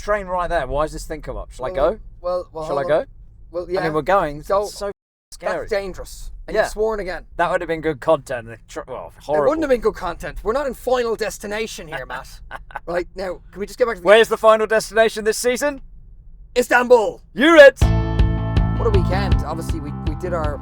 train right there. Why does this thing come up? Shall I go? Well, Shall I go? Well, yeah. I mean, we're going. Go. It's so scary. That's dangerous. And you've sworn again. That would have been good content. Horrible. It wouldn't have been good content. We're not in Final Destination here, Matt. Right, now, can we just get back to the Where's the final destination this season? Istanbul! Europe! What a weekend. Obviously, we did our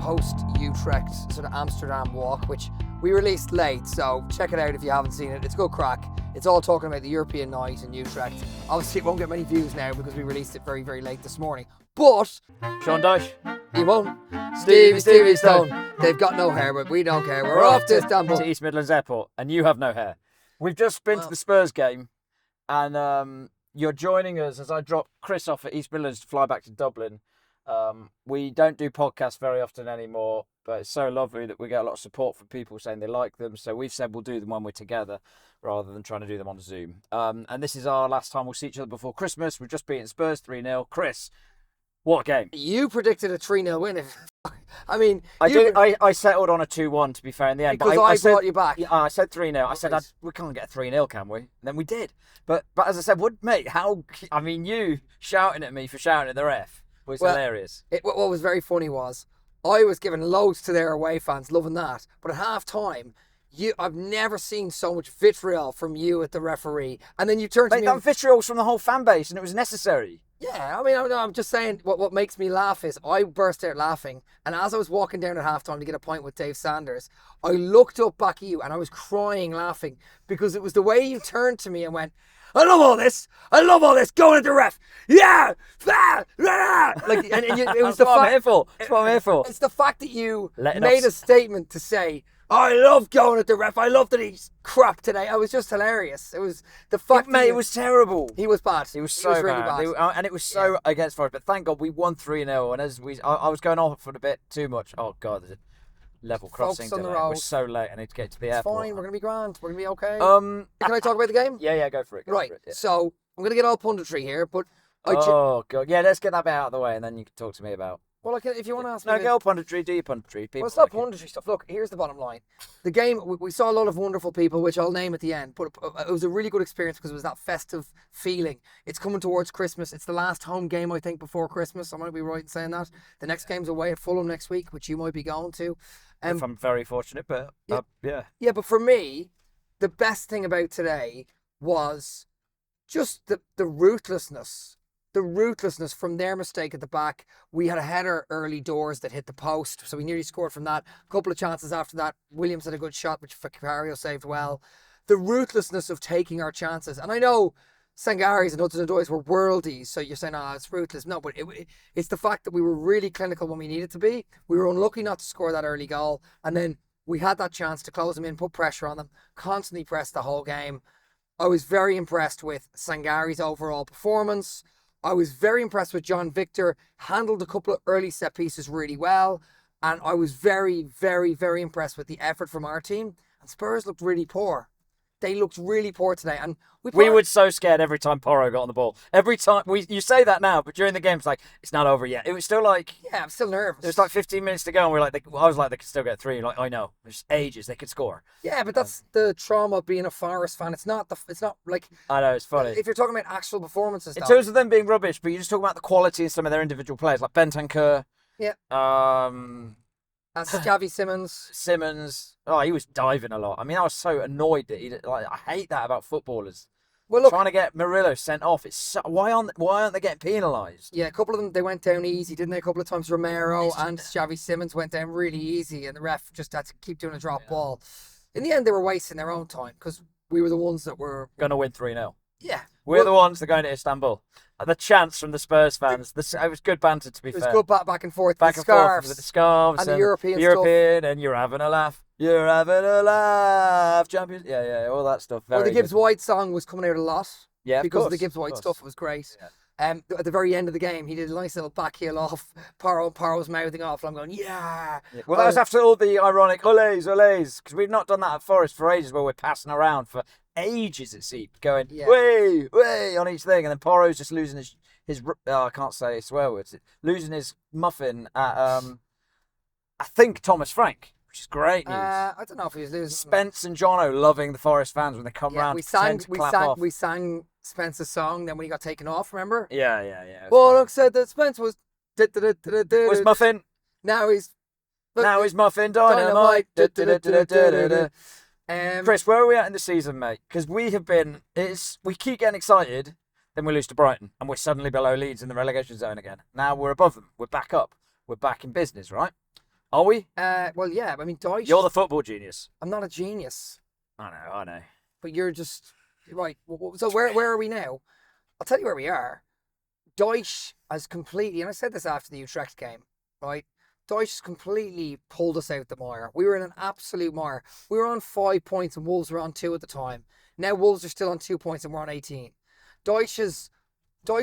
post-Utrecht sort of Amsterdam walk, which we released late, so check it out if you haven't seen it. It's good crack. It's all talking about the European night in Utrecht. Obviously, it won't get many views now because we released it very, very late this morning. But... Sean Dyche. He won't. Stevie Stone. They've got no hair, but we don't care. We're off to Istanbul. To East Midlands Airport, and you have no hair. We've just been to the Spurs game, and you're joining us as I drop Chris off at East Midlands to fly back to Dublin. We don't do podcasts very often anymore, but it's so lovely that we get a lot of support from people saying they like them. So we've said we'll do them when we're together rather than trying to do them on Zoom. And this is our last time we'll see each other before Christmas. We've just beaten Spurs 3-0. Chris, what a game. You predicted a 3-0 win. I mean... I settled on a 2-1 to be fair in the end. Because I brought you back. Yeah, I said 3-0. I said, we can't get a 3-0, can we? And then we did. But as I said, mate, you shouting at me for shouting at the ref was hilarious. What was very funny was I was giving loads to their away fans, loving that. But at half time, I've never seen so much vitriol from you at the referee. And then you turned to me. That vitriol was from the whole fan base, and it was necessary. Yeah, I mean, I'm just saying what makes me laugh is I burst out laughing. And as I was walking down at halftime to get a pint with Dave Sanders, I looked up back at you and I was crying laughing because it was the way you turned to me and went, I love all this, going at the ref. Yeah! Like, and it was That's what I'm here for. That's what I'm here for. It's the fact that you made a statement to say, I love going at the ref. I love that he's crap today. It was just hilarious. It was the fact Mate, it was terrible. He was bad. He was so really bad. And it was so against Forest. But thank God we won 3-0. And as I was going off for a bit too much. Oh, God, there's a level crossing. On the It road. was so late. I need to get to the airport. It's fine. We're going to be grand. We're going to be okay. Can I talk about the game? Yeah, go for it. Right. So I'm going to get all punditry here, but... God. Yeah, let's get that bit out of the way and then you can talk to me about... Well, if you want to ask me... No, go punditry, do your punditry. Well, it's not punditry stuff. Look, here's the bottom line. The game, we saw a lot of wonderful people, which I'll name at the end, but it was a really good experience because it was that festive feeling. It's coming towards Christmas. It's the last home game, I think, before Christmas. I might be right in saying that. The next game's away at Fulham next week, which you might be going to. If I'm very fortunate, but yeah. Yeah, but for me, the best thing about today was just the ruthlessness. The ruthlessness from their mistake at the back. We had a header early doors that hit the post, so we nearly scored from that. A couple of chances after that. Williams had a good shot, which Vicario saved well. The ruthlessness of taking our chances. And I know Sangaris and Hudson-Odoi were worldies, so you're saying, it's ruthless. No, but it's the fact that we were really clinical when we needed to be. We were unlucky not to score that early goal. And then we had that chance to close them in, put pressure on them, constantly press the whole game. I was very impressed with Sangari's overall performance. I was very impressed with John Victor, handled a couple of early set pieces really well. And I was very, very, very impressed with the effort from our team. And Spurs looked really poor. They looked really poor today. And we were so scared every time Porro got on the ball. Every time, you say that now, but during the game, it's like, it's not over yet. It was still like... Yeah, I'm still nervous. It was like 15 minutes to go, and I was like, they could still get 3. Like, I know, there's ages, they could score. Yeah, but that's the trauma of being a Forest fan. It's not like... I know, it's funny. If you're talking about actual performances, in terms of them being rubbish, but you're just talking about the quality in some of their individual players, like Bentancur. Yeah. That's Xavi Simmons. Oh, he was diving a lot. I mean, I was so annoyed that I hate that about footballers. Well, look, trying to get Murillo sent off. Why aren't they getting penalised? Yeah, a couple of them, they went down easy, didn't they? A couple of times Romero and Xavi Simmons went down really easy, and the ref just had to keep doing a drop ball. In the end, they were wasting their own time because we were the ones that were going to win 3-0. Yeah. We're the ones that are going to Istanbul. The chants from the Spurs fans. It was good banter, to be fair. It was good back and forth. Back and forth with the scarves. And the European stuff. And you're having a laugh. You're having a laugh. Champions. Yeah, all that stuff. Well, the Gibbs White song was coming out a lot. Yeah, because of the Gibbs White stuff. It was great. Yeah. At the very end of the game, he did a nice little back heel off. Porro's mouthing off. And I'm going, yeah. Well, that was after all the ironic olays, because we've not done that at Forest for ages, where we're passing around for ages, it seemed, going way on each thing, and then Porro's just losing his I can't say swear words, losing his muffin at I think Thomas Frank, which is great news. I don't know if he was losing. Spence and Jono loving the Forest fans when they come round to pretend to clap off. We sang Spence's song, then when he got taken off, remember? Yeah. Bullock said that Spence was... Was Muffin. Now he's Muffin Dynamite. Chris, where are we at in the season, mate? Because we keep getting excited, then we lose to Brighton, and we're suddenly below Leeds in the relegation zone again. Now we're above them. We're back up. We're back in business, right? Are we? Well, yeah. I mean, Dyche... You're the football genius. I'm not a genius. I know. But you're just... Right. So where are we now? I'll tell you where we are. Dyche has completely... And I said this after the Utrecht game, right? Dyche has completely pulled us out the mire. We were in an absolute mire. We were on 5 points and Wolves were on 2 at the time. Now Wolves are still on 2 points and we're on 18. Dyche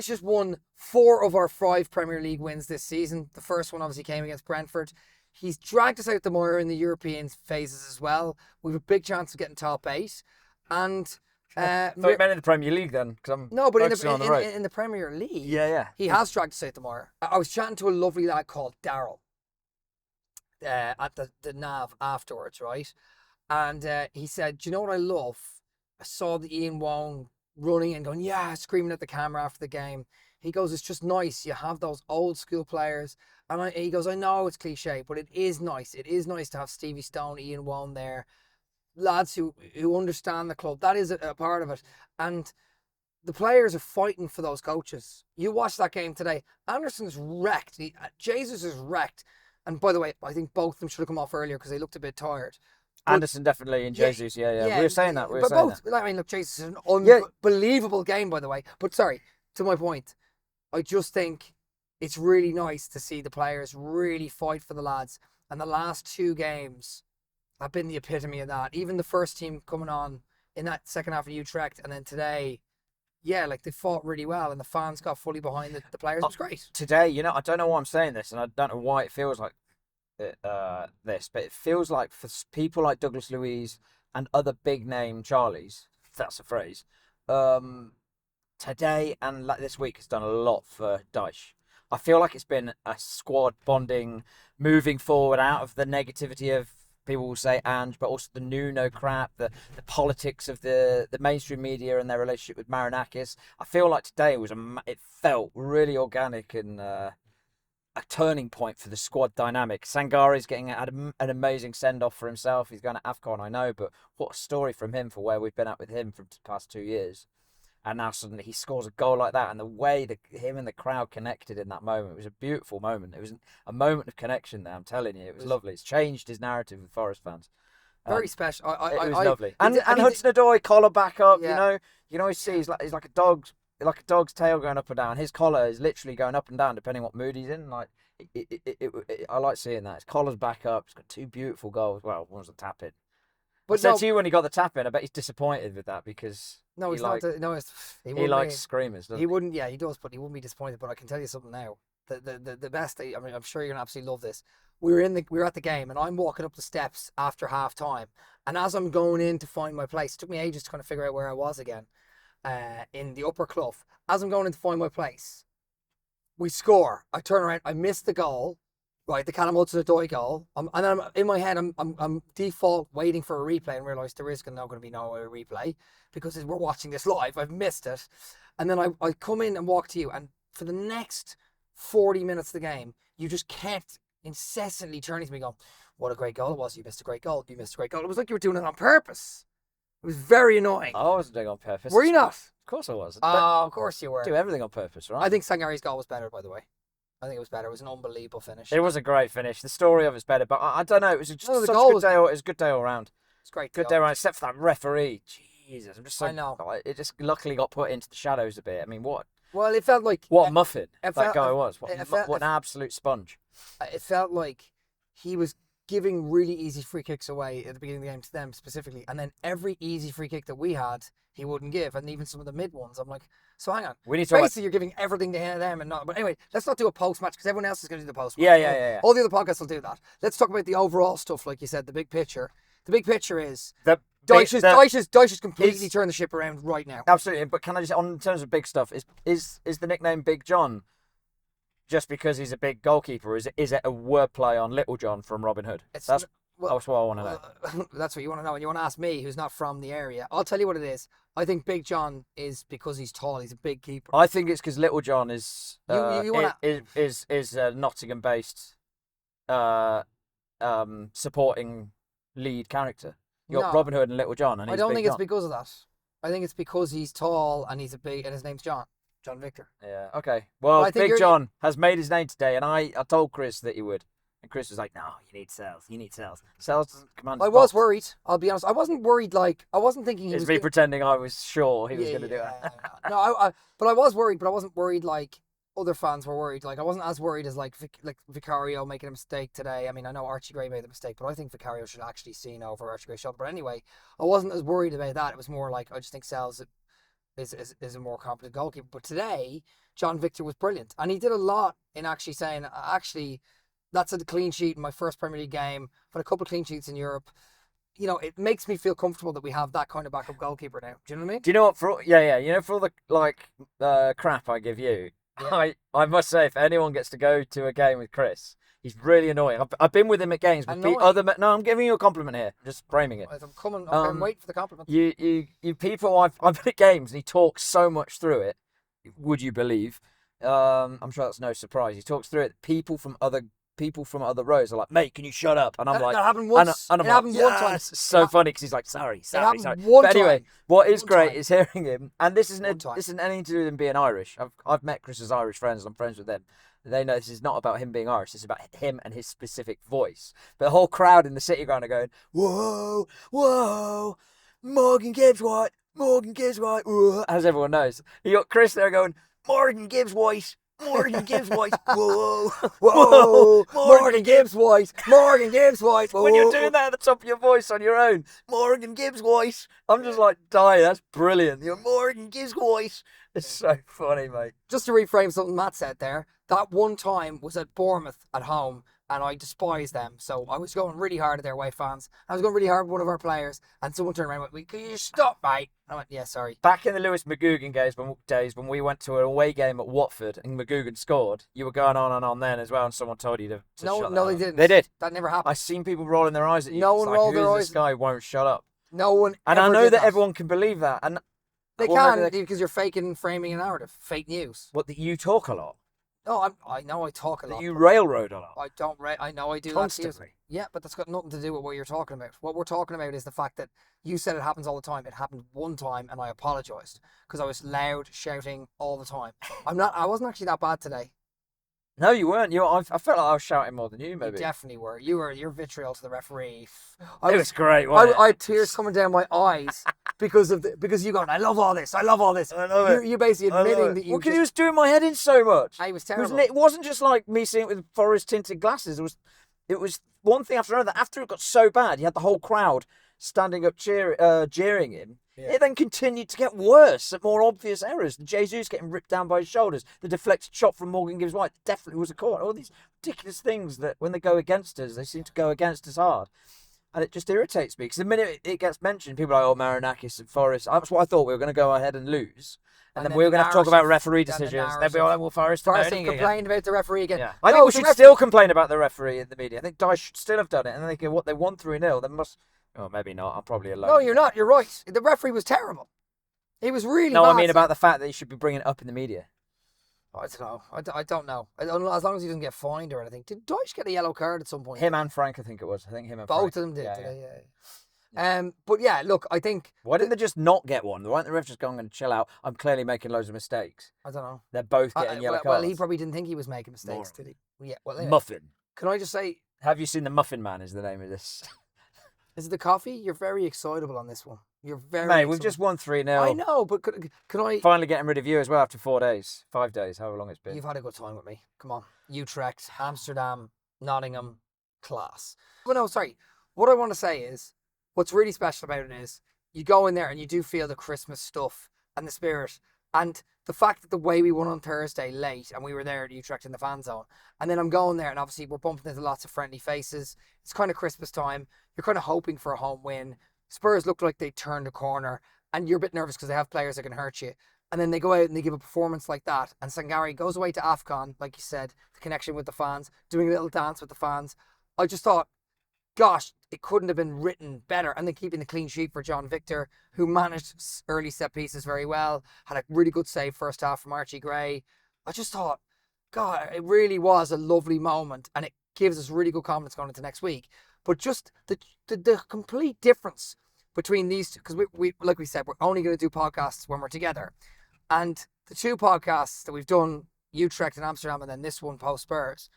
has won 4 of our 5 Premier League wins this season. The first one obviously came against Brentford. He's dragged us out the mire in the European phases as well. We have a big chance of getting top 8. And... I thought you meant in the Premier League then, because I'm no, but in the Premier League, yeah, he has dragged us out the mire. I was chatting to a lovely lad called Daryl at the Nav afterwards, right? And he said, "Do you know what I love? I saw the Ian Wone running and going, yeah, screaming at the camera after the game. He goes, it's just nice. You have those old school players." And he goes, I know it's cliche, but it is nice. It is nice to have Stevie Stone, Ian Wone there. Lads who understand the club. That is a part of it. And the players are fighting for those coaches. You watch that game today. Anderson's wrecked. Jesus is wrecked. And by the way, I think both of them should have come off earlier because they looked a bit tired. But, Anderson definitely and Jesus, yeah. We were saying that. I mean, look, Jesus is an unbelievable game, by the way. But sorry, to my point, I just think it's really nice to see the players really fight for the lads. And the last 2 games have been the epitome of that. Even the first team coming on in that second half of Utrecht, and then today, yeah, like they fought really well, and the fans got fully behind the players. It was great. Today, I don't know why I'm saying this, and I don't know why it feels like this, but it feels like for people like Douglas Luiz and other big name Charlies, if that's a phrase, today and like this week has done a lot for Dyche. I feel like it's been a squad bonding, moving forward out of the negativity of people will say Ange, but also the Nuno crap, the politics of the mainstream media and their relationship with Marinakis. I feel like today it felt really organic and a turning point for the squad dynamic. Sangari's getting an amazing send-off for himself. He's going to AFCON, I know, but what a story from him for where we've been at with him for the past 2 years. And now suddenly he scores a goal like that, and the way that him and the crowd connected in that moment, it was a beautiful moment. It was a moment of connection there, I'm telling you. It was lovely. It's changed his narrative with Forest fans. Very special. It was lovely. And Hudson-Odoi, collar back up, yeah. You know, he's like a dog's tail going up and down. His collar is literally going up and down depending what mood he's in. Like I like seeing that. His collar's back up. He's got 2 beautiful goals. Well, one's a tap in. But I said to you when he got the tap in, I bet he's disappointed with that because he likes screamers. He wouldn't. Yeah, he does, but he wouldn't be disappointed. But I can tell you something now. The best. I mean, I'm sure you're gonna absolutely love this. We were at the game, and I'm walking up the steps after half time, and as I'm going in to find my place, it took me ages to kind of figure out where I was again. In the upper clough, as I'm going in to find my place, we score. I turn around. I miss the goal. Right, the Callum Hudson-Odoi goal. And I'm in my head, I'm default waiting for a replay and realise there is now going to be no replay because we're watching this live. I've missed it. And then I come in and walk to you, and for the next 40 minutes of the game, you just kept incessantly turning to me going, what a great goal it was. You missed a great goal. You missed a great goal. It was like you were doing it on purpose. It was very annoying. I wasn't doing it on purpose. Were you not? Of course I was. Of course you were. Do everything on purpose, right? I think Sangari's goal was better, by the way. I think it was better. It was an unbelievable finish. It was a great finish. The story of it's better, but I don't know. It was just such a good day. It was a good day all round. It's great. Good day all round, except for that referee. Jesus, I'm just so. I know. It just luckily got put into the shadows a bit. I mean, what? Well, it felt like what muffin that guy was. What an absolute sponge. It felt like he was giving really easy free kicks away at the beginning of the game to them specifically, and then every easy free kick that we had, he wouldn't give, and even some of the mid ones. I'm like, so hang on. We need to basically, you're giving everything to them and not. But anyway, let's not do a post match because everyone else is going to do the post match. Yeah. All the other podcasts will do that. Let's talk about the overall stuff, like you said, the big picture. The big picture is Dyche completely turned the ship around right now. Absolutely, but can I just, in terms of big stuff, is the nickname Big John just because he's a big goalkeeper? Is it a wordplay on Little John from Robin Hood? That's what I want to know. That's what you want to know, and you want to ask me, who's not from the area. I'll tell you what it is. I think Big John is because he's tall. He's a big keeper. I think it's because Little John is is a Nottingham-based supporting lead character. You got Robin Hood and Little John, and I don't think it's because of that. I think it's because he's tall and he's and his name's John Victor. Yeah. Okay. Well, Big John has made his name today, and I told Chris that he would. And Chris was like, "No, you need Sells. You need Sells. Sells doesn't command." I was worried. I'll be honest. I wasn't worried. Like I wasn't thinking he was. It's me pretending I was sure he was going to do it. No, but I was worried. But I wasn't worried like other fans were worried. Like I wasn't as worried as like Vicario making a mistake today. I mean, I know Archie Gray made the mistake, but I think Vicario should actually seen over Archie Gray's shot. But anyway, I wasn't as worried about that. It was more like I just think Sells is a more competent goalkeeper. But today, John Victor was brilliant, and he did a lot in actually saying that's a clean sheet in my first Premier League game. I've had a couple of clean sheets in Europe. You know, it makes me feel comfortable that we have that kind of backup goalkeeper now. Do you know what I mean? Do you know what? For all the crap I give you, I must say, if anyone gets to go to a game with Chris, he's really annoying. I've been with him at games. No, I'm giving you a compliment here. I'm just framing it. I'm coming. I'm waiting for the compliment. You people. I've been at games and he talks so much through it. Would you believe? I'm sure that's no surprise. He talks through it. People from other rows are like, "Mate, can you shut up?" And I'm like, "That happened once." And I'm happened one time. It's so funny because he's like, "Sorry." But anyway, what is great is hearing him, and this isn't anything to do with him being Irish. I've met Chris's Irish friends, and I'm friends with them. They know this is not about him being Irish. It's about him and his specific voice. But the whole crowd in the City ground are going, "Whoa, whoa, Morgan Gibbs White, whoa," as everyone knows. You got Chris there going, "Morgan Gibbs White. Morgan Gibbs White, whoa, whoa, Morgan Gibbs White, Morgan Gibbs White." Whoa. When you're doing that at the top of your voice on your own, Morgan Gibbs White, I'm just like dying. That's brilliant. You're Morgan Gibbs White. It's so funny, mate. Just to reframe something Matt said there, that one time was at Bournemouth at home, and I despise them. So I was going really hard at their away fans. I was going really hard with one of our players, and someone turned around and went, "Can you stop, mate?" I went, "Yeah, sorry." Back in the Lewis McGugan days when we went to an away game at Watford and McGugan scored, you were going on and on then as well, and someone told you to no, shut no, that they up. didn't. They did. That never happened. I've seen people rolling their eyes at you. No one rolled their eyes. This guy won't shut up. No one. And I know that everyone can believe that, and they can because you're faking and framing a narrative, fake news. What, that you talk a lot? No, I know I talk a lot. That you railroad a lot. I don't. I know I do constantly. Yeah, but that's got nothing to do with what you're talking about. What we're talking about is the fact that you said it happens all the time. It happened one time, and I apologized because I was loud, shouting all the time. I wasn't actually that bad today. No, you weren't. I felt like I was shouting more than you, maybe. You definitely were. Your vitriol to the referee. It was great, wasn't it? I had tears coming down my eyes because you going, "I love all this. I love all this." I love it. You basically admitting that you. Well, because he was doing my head in so much. I was terrible. It wasn't just like me seeing it with forest tinted glasses. It was one thing after another. After it got so bad, you had the whole crowd standing up jeering him. Yeah. It then continued to get worse at more obvious errors. The Jesus getting ripped down by his shoulders, the deflected shot from Morgan Gibbs White definitely was a corner. All these ridiculous things that when they go against us, they seem to go against us hard. And it just irritates me because the minute it gets mentioned, people are like, "Oh, Marinakis and Forest." That's what I thought we were going to go ahead and lose. And then we were going to have to talk about referee decisions. Then we all like, "Well, Forest complained about the referee again." Yeah. I think we should still complain about the referee in the media. I think Dyche should still have done it. And then they won 3-0. They must. Oh, maybe not. I'm probably alone. No, you're not. You're right. The referee was terrible. He was really No, bad. I mean about the fact that he should be bringing it up in the media. I don't know. I don't know. As long as he doesn't get fined or anything. Did Dyche get a yellow card at some point? Him and Frank, I think it was. I think him and both Frank. of them did. Yeah. But yeah, look, I think. Why didn't they just not get one? Why didn't the ref just go, "I'm going to chill out. I'm clearly making loads of mistakes"? I don't know. They're both getting yellow cards. Well, he probably didn't think he was making mistakes, did he? Yeah. Well, anyway. Muffin. Can I just say? Have you seen The Muffin Man? Is the name of this? Is it the coffee? You're very excitable on this one. You're very. Mate, we've just won 3-0. I know, but can I? Finally getting rid of you as well after 4 days, 5 days, however long it's been. You've had a good time with me. Come on, Utrecht, Amsterdam, Nottingham, class. Well, no, sorry. What I want to say is, what's really special about it is, you go in there and you do feel the Christmas stuff and the spirit, and the fact that the way we won on Thursday late, and we were there at Utrecht in the fan zone, and then I'm going there, and obviously we're bumping into lots of friendly faces. It's kind of Christmas time. You're kind of hoping for a home win. Spurs look like they turned a corner, and you're a bit nervous because they have players that can hurt you. And then they go out and they give a performance like that. And Sangari goes away to AFCON, like you said, the connection with the fans, doing a little dance with the fans. I just thought, gosh, it couldn't have been written better. And then keeping the clean sheet for John Victor, who managed early set pieces very well, had a really good save first half from Archie Gray. I just thought, God, it really was a lovely moment, and it gives us really good confidence going into next week. But just the complete difference between these two, because we like we said, we're only going to do podcasts when we're together. And the two podcasts that we've done, Utrecht and Amsterdam, and then this one post Spurs.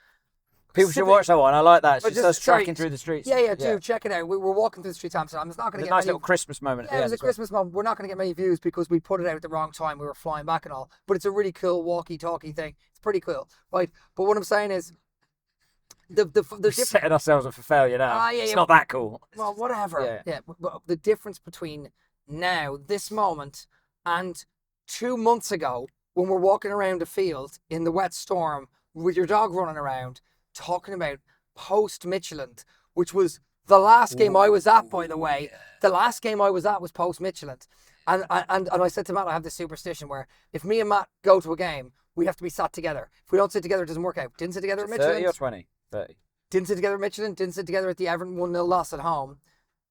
People should watch that one. I like that. It's But just us tracking through the streets. Yeah, do check it out. We're walking through the streets of Amsterdam. It's not going to It's get a nice many... little Christmas moment. Yeah, it was a Christmas moment. We're not going to get many views because we put it out at the wrong time. We were flying back and all. But it's a really cool walkie-talkie thing. It's pretty cool, right? But what I'm saying is, We're setting ourselves up for failure now. It's not that cool. Well, whatever. Yeah. But the difference between now, this moment, and 2 months ago, when we're walking around the field in the wet storm with your dog running around, talking about post-Michelin, which was the last game I was at, by the way. The last game I was at was post-Michelin. And I said to Matt, I have this superstition where if me and Matt go to a game, we have to be sat together. If we don't sit together, it doesn't work out. Didn't sit together at Michelin. 30 or 20? 30. Didn't sit together at Michelin. Didn't sit together at the Everton 1-0 loss at home.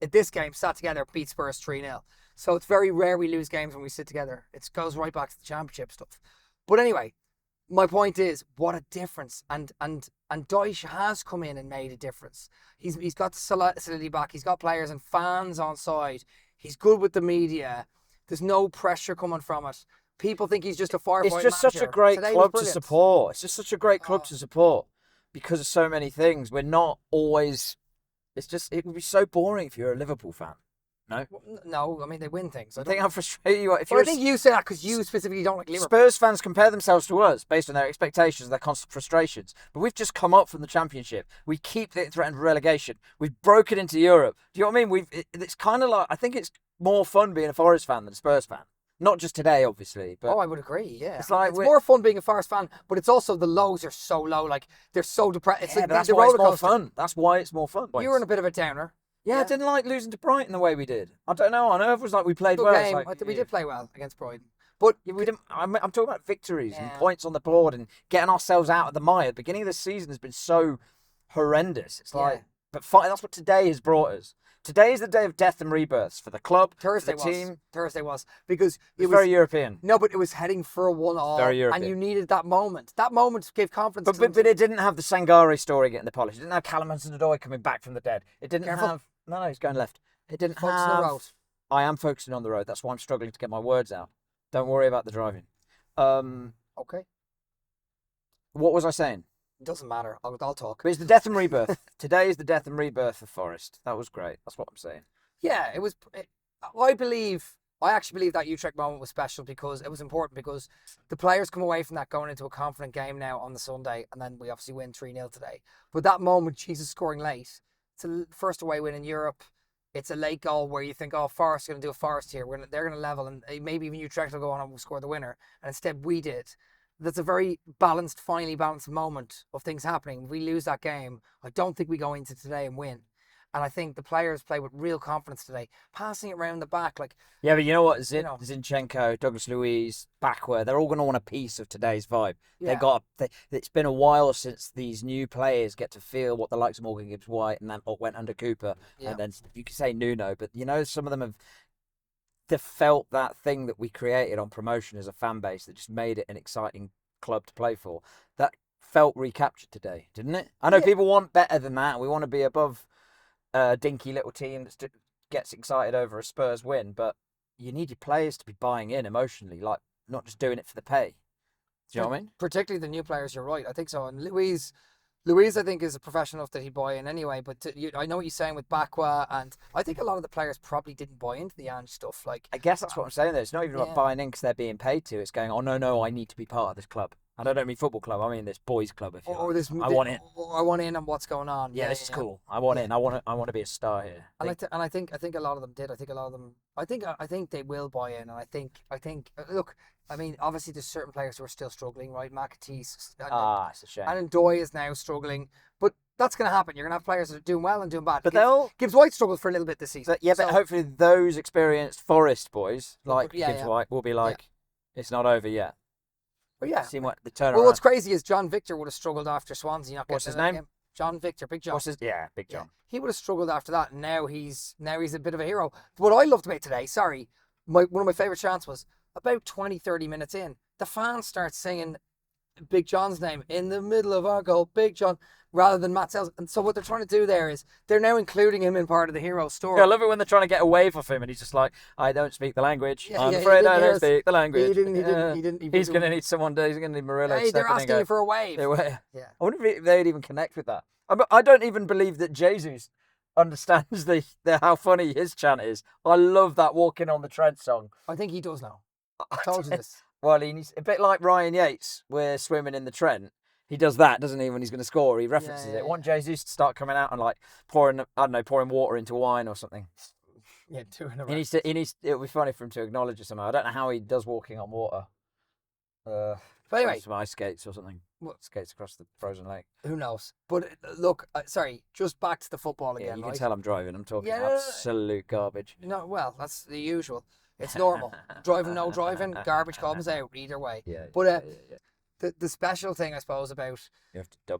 At this game, sat together, beat Spurs 3-0. So it's very rare we lose games when we sit together. It goes right back to the championship stuff. But anyway, my point is, what a difference. And Dyche has come in and made a difference. He's got the solidity back. He's got players and fans on side. He's good with the media. There's no pressure coming from it. People think he's just a firefighter. It's just such a great club to support. It's just such a great club to support because of so many things. We're not always... it would be so boring if you're a Liverpool fan. No? No, I mean, they win things. I think how frustrated you are. I think you say that because you specifically don't like Liverpool. Spurs fans compare themselves to us based on their expectations and their constant frustrations. But we've just come up from the Championship. We keep the threatened relegation. We've broken into Europe. Do you know what I mean? It's kind of like... I think it's more fun being a Forest fan than a Spurs fan. Not just today, obviously. But I would agree, yeah. It's more fun being a Forest fan, but it's also the lows are so low. Like, they're so depressed. It's like that's the why roller it's more coaster. fun. That's why it's more fun. You were in a bit of a downer. Yeah, I didn't like losing to Brighton the way we did. I don't know. I know it was like we played Good well. game. Like, We did play well against Brighton. But we didn't. I'm talking about victories and points on the board and getting ourselves out of the mire. The beginning of the season has been so horrendous. It's like, but that's what today has brought us. Today is the day of death and rebirths for the club, Thursday the team. Thursday was because it was very European. No, but it was heading for a 1-1, very European. and you needed that moment. That moment gave confidence. But it didn't have the Sangare story getting the polish. It didn't have Callum Hudson-Odoi coming back from the dead. It didn't have. No, he's going left. It didn't Focus have. on the road. I am focusing on the road. That's why I'm struggling to get my words out. Don't worry about the driving. Okay. What was I saying? It doesn't matter. I'll talk. But it's the death and rebirth. Today is the death and rebirth of Forest. That was great. That's what I'm saying. Yeah, it was. I actually believe that Utrecht moment was special because it was important because the players come away from that going into a confident game now on the Sunday, and then we obviously win 3-0 today. But that moment, Jesus scoring late, it's a first away win in Europe. It's a late goal where you think, oh, Forest are going to do a Forest here. They're going to level, and maybe even Utrecht will go on and will score the winner. And instead, we did. That's a very finely balanced moment of things happening. If we lose that game, I don't think we go into today and win. And I think the players play with real confidence today, passing it around the back. Yeah, but you know what? Zinchenko, Douglas Luiz, Backward, they're all going to want a piece of today's vibe. Yeah. It's been a while since these new players get to feel what the likes of Morgan Gibbs-White and then went under Cooper. Yeah. And then you could say Nuno, but some of them they've felt that thing that we created on promotion as a fan base that just made it an exciting club to play for. That felt recaptured today, didn't it? I know people want better than that. We want to be above a dinky little team that gets excited over a Spurs win, but you need your players to be buying in emotionally, like not just doing it for the pay. Do you know what I mean? Particularly the new players, you're right. I think so. And Luiz, I think, is a professional enough that he'd buy in anyway. But I know what you're saying with Bakwa, and I think a lot of the players probably didn't buy into the Ange stuff. I guess that's what I'm saying there. It's not even about buying in because they're being paid to. It's going, oh, no, I need to be part of this club. And I don't mean football club. I mean this boys club. If you like. I want in. I want in on what's going on. Yeah, this is cool. I want in. I want to be a star here. And I think a lot of them did. I think a lot of them. I think they will buy in. And I think. Look, I mean, obviously there's certain players who are still struggling, right? McAtee. It's a shame. And Ndoye is now struggling, but that's going to happen. You're going to have players that are doing well and doing bad. But Gibbs-White struggled for a little bit this season. But hopefully those experienced Forest boys like Gibbs-White will be like, it's not over yet. But yeah. See what the turnaround. Well, what's crazy is John Victor would have struggled after Swansea not getting What's his name? Game. John Victor, Big John. Big John. Yeah, he would have struggled after that. And now he's a bit of a hero. What I loved about today, one of my favourite chants was about 20, 30 minutes in, the fans start singing Big John's name in the middle of our goal, Big John, rather than Matt Sells. And so what they're trying to do there is they're now including him in part of the hero story. Yeah, I love it when they're trying to get away from him and he's just like, I don't speak the language. Yeah, I'm afraid I don't speak the language. He didn't. He's going to need someone. He's going to need Murillo. Hey, they're asking you for a wave. Yeah. Yeah. I wonder if they'd even connect with that. I don't even believe that Jesus understands the how funny his chant is. I love that walking on the Trent song. I think he does now. I told you this. Well, he's a bit like Ryan Yates. We're swimming in the Trent. He does that, doesn't he? When he's going to score, he references it. I want Jesus to start coming out and like pouring water into wine or something. Yeah, doing it. He needs. It would be funny for him to acknowledge it somehow. I don't know how he does walking on water. But anyway, some ice skates or something. Skates across the frozen lake. Who knows? But look, sorry, just back to the football again. Yeah, you right? can tell I'm driving. I'm talking absolute garbage. No, well, that's the usual. It's normal. Driving, no driving, garbage comes out either way. Yeah. But the special thing, I suppose, about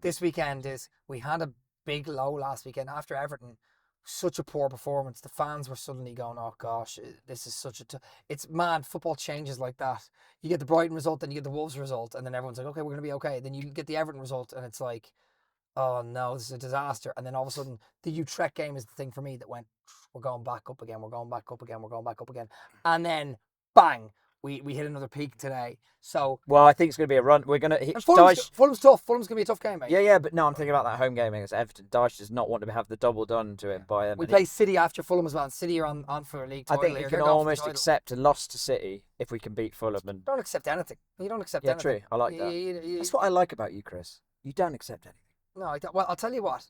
this week. weekend is we had a big low last weekend after Everton. Such a poor performance. The fans were suddenly going, oh gosh, this is such a... It's mad. Football changes like that. You get the Brighton result, then you get the Wolves result, and then everyone's like, okay, we're going to be okay. Then you get the Everton result, and it's like, oh no, this is a disaster. And then all of a sudden, the Utrecht game is the thing for me that went, we're going back up again, we're going back up again, we're going back up again. And then, bang, we hit another peak today. So... Well, I think it's going to be a run. We're going to hit... Fulham's tough. Fulham's going to be a tough game, mate. Yeah, but no, I'm thinking about that home game against Everton. Dyche does not want to have the double done to him by them. We play City after Fulham as well, and City are on for a league title. I think we can almost accept a loss to City if we can beat Fulham. And don't accept anything. You don't accept anything. Yeah, true. I like that. That's what I like about you, Chris. You don't accept anything. No, I don't. Well, I'll tell you what.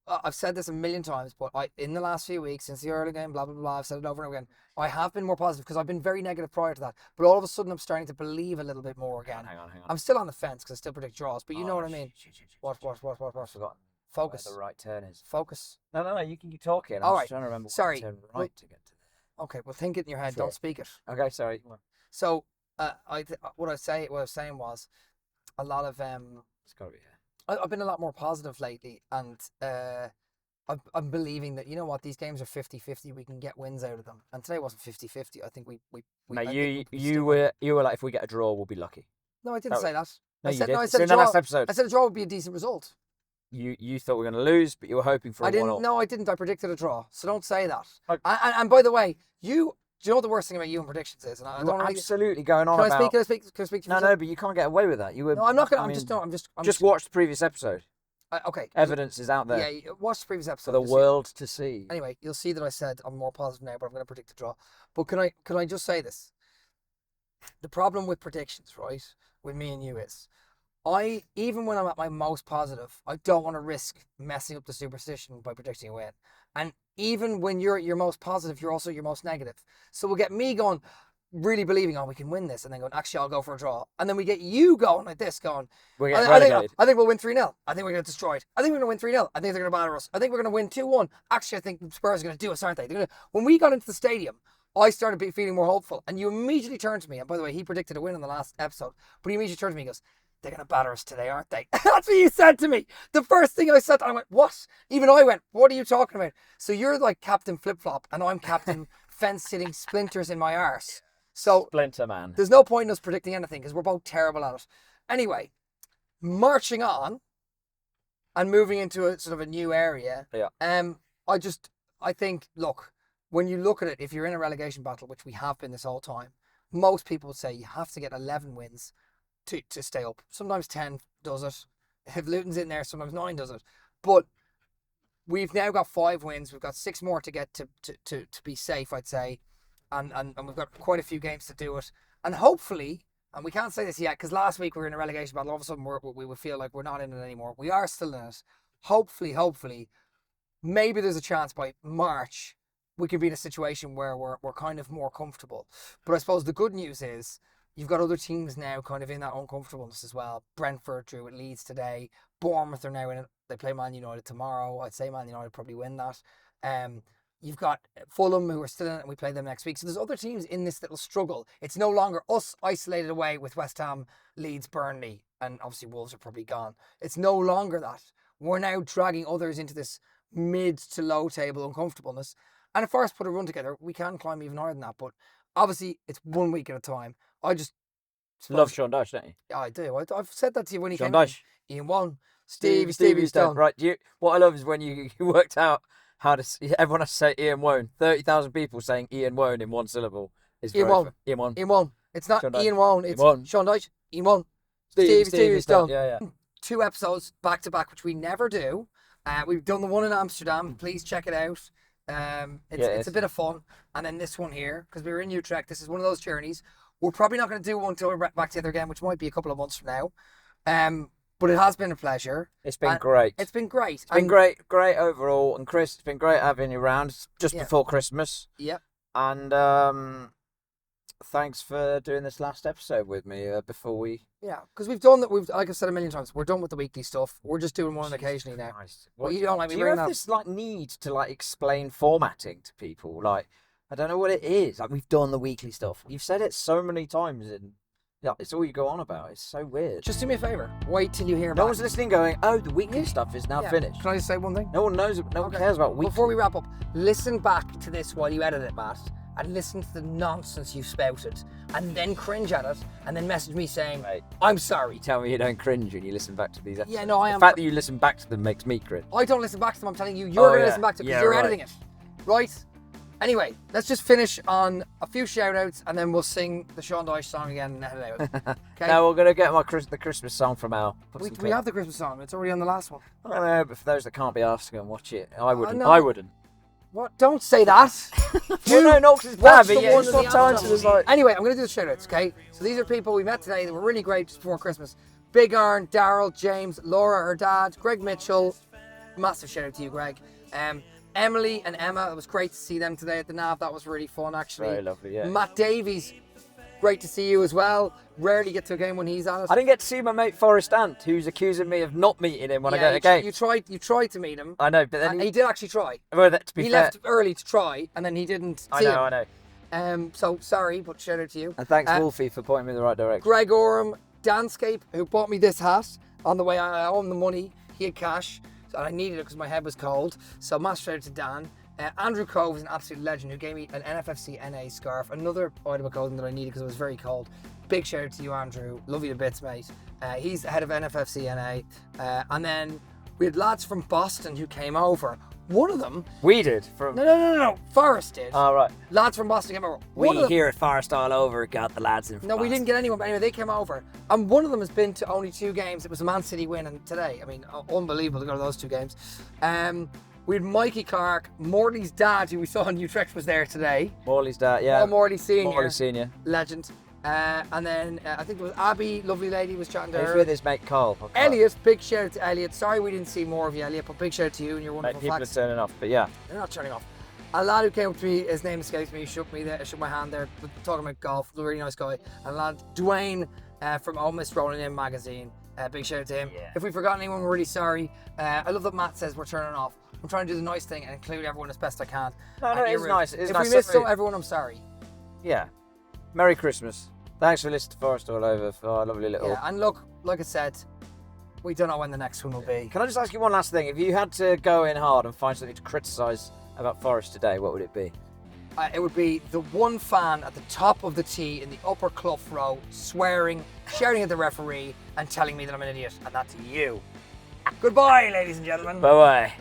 I've said this a million times, but in the last few weeks, since the early game, blah, blah, blah, I've said it over and over again, I have been more positive because I've been very negative prior to that. But all of a sudden, I'm starting to believe a little bit more again. Hang on. I'm still on the fence because I still predict draws, but you know what I mean. What? Forgotten. Focus. Where the right turn is. Focus. No, you can keep talking. All right. I'm trying to remember sorry. Turn right to get to there. Okay, well, think it in your head. Sure. Don't speak it. Okay, sorry. So, what I was saying was a lot of... It's got to be here. I've been a lot more positive lately, and I'm believing that, you know what, these games are 50-50, we can get wins out of them. And today wasn't 50-50. I think we you were like, if we get a draw, we'll be lucky. No, I didn't say that. No, I said in the last episode. I said a draw would be a decent result. You thought we were going to lose, but you were hoping for a 1-0. No, I didn't. I predicted a draw. So don't say that. Okay. And by the way, do you know what the worst thing about you and predictions is? And I don't absolutely going on Can about... Can I speak? No, but you can't get away with that. You were... No, I'm not going to... I'm just watch the previous episode. Okay. Evidence is out there. Yeah, watch the previous episode. For the world to see. Anyway, you'll see that I said I'm more positive now, but I'm going to predict a draw. But can I just say this? The problem with predictions, right, with me and you is, even when I'm at my most positive, I don't want to risk messing up the superstition by predicting a win. And even when you're at your most positive, you're also your most negative. So we'll get me going, really believing, we can win this, and then going, actually, I'll go for a draw. And then we get you going like this, going, I think we'll win 3-0. I think we're going to get destroyed. I think we're going to win 3-0. I think they're going to batter us. I think we're going to win 2-1. Actually, I think the Spurs are going to do us, aren't they? When we got into the stadium, I started feeling more hopeful. And you immediately turned to me, and by the way, he predicted a win in the last episode, but he immediately turned to me and goes, they're going to batter us today, aren't they? That's what you said to me. The first thing I said, I went, what? Even I went, what are you talking about? So you're like Captain Flip-Flop, and I'm Captain Fence-Sitting Splinters in my arse. So Splinter Man. There's no point in us predicting anything because we're both terrible at it. Anyway, marching on and moving into a sort of a new area. Yeah. I think, look, when you look at it, if you're in a relegation battle, which we have been this whole time, most people would say you have to get 11 wins to stay up. Sometimes 10 does it. If Luton's in there, sometimes 9 does it. But we've now got 5 wins. We've got 6 more to get to be safe, I'd say. And we've got quite a few games to do it. And hopefully, and we can't say this yet, because last week we were in a relegation battle, all of a sudden we would feel like we're not in it anymore. We are still in it. Hopefully, maybe there's a chance by March we could be in a situation where we're kind of more comfortable. But I suppose the good news is you've got other teams now kind of in that uncomfortableness as well. Brentford drew at Leeds today. Bournemouth are now in it. They play Man United tomorrow. I'd say Man United probably win that. You've got Fulham, who are still in it, and we play them next week. So there's other teams in this little struggle. It's no longer us isolated away with West Ham, Leeds, Burnley, and obviously Wolves are probably gone. It's no longer that. we're now dragging others into this mid to low table uncomfortableness. And if Forest put a run together, we can climb even higher than that. But obviously, it's 1 week at a time. I just Love Sean Dyche, don't you? Yeah, I do. I've said that to you when he Sean came Dyche. in. Ian won. Stevie's done. Right. What I love is when you worked out how to. Everyone has to say Ian Wone. 30,000 people saying Ian Wone in one syllable. Ian won. Ian Wone. Ian won. It's not Sean Dyche. Ian won. It's Ian won. Sean Dyche. Ian won. Stevie's done. Yeah. 2 episodes back to back, which we never do. We've done the one in Amsterdam. Please check it out. It's a bit of fun. And then this one here, because we were in Utrecht. This is one of those journeys. We're probably not going to do one until we're back together again, which might be a couple of months from now. But it has been a pleasure. It's been great. It's been great. It's been great overall. And Chris, it's been great having you around just before Christmas. Yep. And thanks for doing this last episode with me before we. Yeah, because we've done that. Like I've said a million times, we're done with the weekly stuff. We're just doing one occasionally now. Well, you don't like me do you have this need to explain formatting to people? I don't know what it is. We've done the weekly stuff. You've said it so many times, and it's all you go on about. It's so weird. Just do me a favour. Wait till you hear about it. No one's listening going, oh, the weekly stuff is now finished. Can I just say one thing? No one knows. No one cares about weekly. Before we wrap up, listen back to this while you edit it, Matt, and listen to the nonsense you've spouted, and then cringe at it, and then message me saying, I'm sorry. You tell me you don't cringe when you listen back to these episodes. Yeah, no, I am. The fact that you listen back to them makes me cringe. I don't listen back to them. I'm telling you, you're going to listen back to it because you're editing it. Right? Anyway, let's just finish on a few shout-outs, and then we'll sing the Sean Dyche song again and head out. Okay? Now we're going to get the Christmas song from Al. We have the Christmas song. It's already on the last one. I know, but for those that can't be asked to go and watch it, I wouldn't. No. I wouldn't. What? Don't say that. No, because it's bad, but it's not time to Anyway, I'm going to do the shout-outs, okay? So these are people we met today that were really great just before Christmas. Big Arn, Daryl, James, Laura, her dad, Greg Mitchell. Massive shout-out to you, Greg. Emily and Emma, it was great to see them today at the NAV. That was really fun, actually. Very lovely, yeah. Matt Davies, great to see you as well. Rarely get to a game when he's at it. I didn't get to see my mate Forrest Ant, who's accusing me of not meeting him when I go to a game. You tried to meet him. I know, but then he did actually try. Well, to be he fair, left early to try, and then he didn't see him. I know. So sorry, but shout out to you. And thanks, Wolfie, for pointing me in the right direction. Greg Oram, Danscape, who bought me this hat on the way. I owe him the money. He had cash, so I needed it because my head was cold. So massive shout out to Dan. Andrew Cove is an absolute legend who gave me an NFFC NA scarf, another item of clothing that I needed because it was very cold. Big shout out to you, Andrew. Love you to bits, mate. He's the head of NFFC NA. And then we had lads from Boston who came over. One of them... We did? From No. Forest did. Oh, right. Lads from Boston came over. We here at Forest All Over got the lads in from No, Boston. we didn't get anyone, but anyway, they came over. And one of them has been to only 2 games. It was a Man City win and today. I mean, unbelievable to go to those 2 games. We had Mikey Clark, Morley's dad, who we saw in Utrecht, was there today. Morley's dad, yeah. Oh, Morley Senior. Morley Senior. Legend. And then I think it was Abby, lovely lady, was chatting to her. He's with his mate Carl. Elliot, big shout out to Elliot. Sorry we didn't see more of you, Elliot, but big shout out to you and your wonderful People facts. are turning off, but yeah. They're not turning off. A lad who came up to me, his name escapes me, he shook my hand there, talking about golf, a really nice guy. And a lad, Dwayne from Almost Rolling In magazine. Big shout out to him. Yeah. If we've forgotten anyone, we're really sorry. I love that Matt says we're turning off. I'm trying to do the nice thing and include everyone as best I can. No, it's nice. It's if nice. we missed everyone, I'm sorry. Yeah. Merry Christmas. Thanks for listening to Forest All Over for our lovely little... Yeah, and look, like I said, we don't know when the next one will be. Can I just ask you one last thing? If you had to go in hard and find something to criticise about Forest today, what would it be? It would be the one fan at the top of the tee in the upper Clough row, swearing, shouting at the referee, and telling me that I'm an idiot, and that's you. Goodbye, ladies and gentlemen. Bye-bye.